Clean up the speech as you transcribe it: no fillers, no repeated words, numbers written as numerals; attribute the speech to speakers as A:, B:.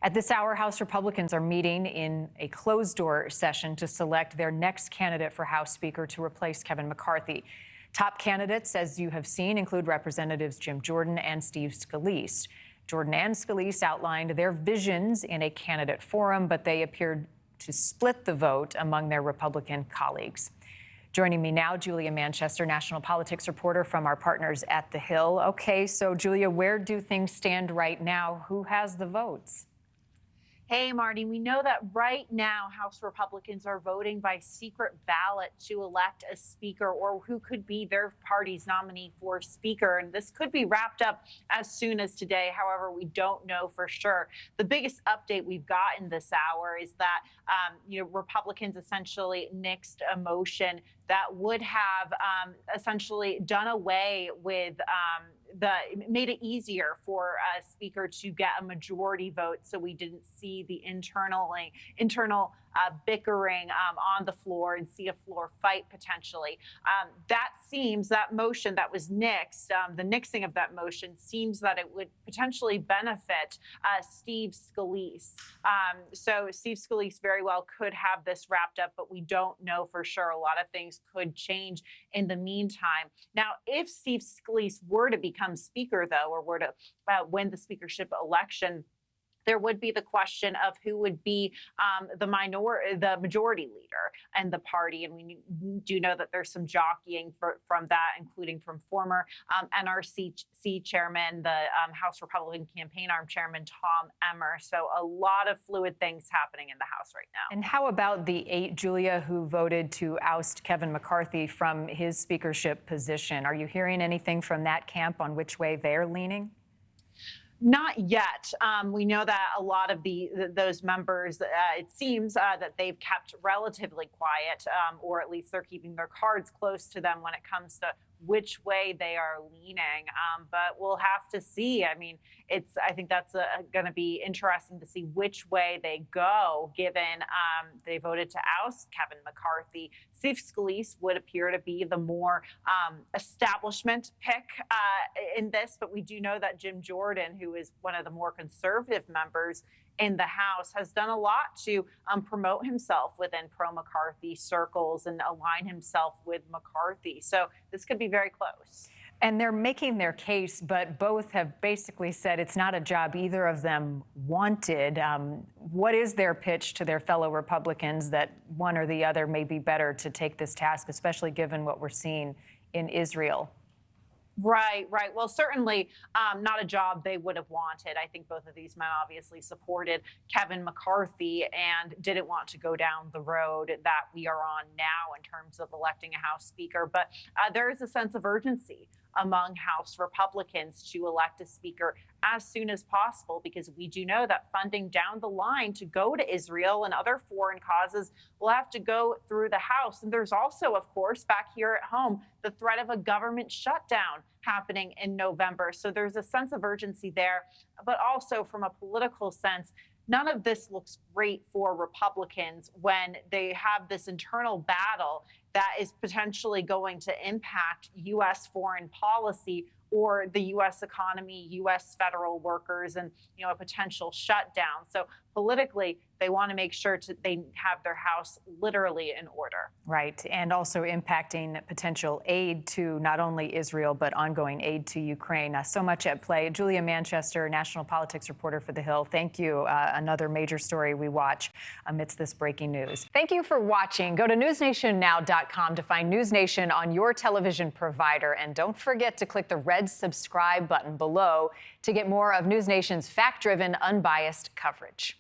A: At this hour, House Republicans are meeting in a closed-door session to select their next candidate for House Speaker to replace Kevin McCarthy. Top candidates, as you have seen, include Representatives Jim Jordan and Steve Scalise. Jordan and Scalise outlined their visions in a candidate forum, but they appeared to split the vote among their Republican colleagues. Joining me now, Julia Manchester, national politics reporter from our partners at The Hill. Okay, so Julia, where do things stand right now? Who has the votes?
B: Hey, Marni, we know that right now House Republicans are voting by secret ballot to elect a speaker or who could be their party's nominee for speaker. And this could be wrapped up as soon as today. However, we don't know for sure. The biggest update we've got in this hour is that, Republicans essentially nixed a motion that would have essentially done away with made it easier for a speaker to get a majority vote, so we didn't see the internal bickering on the floor and see a floor fight potentially. That motion that was nixed, the nixing of that motion seems that it would potentially benefit Steve Scalise. So Steve Scalise very well could have this wrapped up, but we don't know for sure. A lot of things could change in the meantime. Now, if Steve Scalise were to become speaker, though, or were to win the speakership election, there would be the question of who would be the majority leader in the party. And we do know that there's some jockeying from that, including from former NRC chairman, the House Republican campaign arm chairman, Tom Emmer. So a lot of fluid things happening in the House right now.
A: And how about the 8, Julia, who voted to oust Kevin McCarthy from his speakership position? Are you hearing anything from that camp on which way they're leaning?
B: Not yet. We know that a lot of those members, it seems that they've kept relatively quiet, or at least they're keeping their cards close to them when it comes to which way they are leaning. But we'll have to see. I mean, I think that's going to be interesting to see which way they go, given they voted to oust Kevin McCarthy. Steve Scalise would appear to be the more establishment pick in this, but we do know that Jim Jordan, who is one of the more conservative members in the House, has done a lot to promote himself within pro-McCarthy circles and align himself with McCarthy. So this could be very close.
A: And they're making their case, but both have basically said it's not a job either of them wanted. What is their pitch to their fellow Republicans that one or the other may be better to take this task, especially given what we're seeing in Israel?
B: Right. Well, certainly not a job they would have wanted. I think both of these men obviously supported Kevin McCarthy and didn't want to go down the road that we are on now in terms of electing a House Speaker. But there is a sense of urgency among House Republicans to elect a speaker as soon as possible, because we do know that funding down the line to go to Israel and other foreign causes will have to go through the House. And there's also, of course, back here at home, the threat of a government shutdown happening in November. So there's a sense of urgency there, but also from a political sense, none of this looks great for Republicans when they have this internal battle that is potentially going to impact U.S. foreign policy or the U.S. economy, U.S. federal workers, and a potential shutdown. So politically, they want to make sure they have their house literally in order.
A: Right, and also impacting potential aid to not only Israel, but ongoing aid to Ukraine. So much at play. Julia Manchester, national politics reporter for The Hill. Thank you. Another major story we watch amidst this breaking news. Thank you for watching. Go to newsnationnow.com to find NewsNation on your television provider. And don't forget to click the red subscribe button below to get more of NewsNation's fact-driven, unbiased coverage.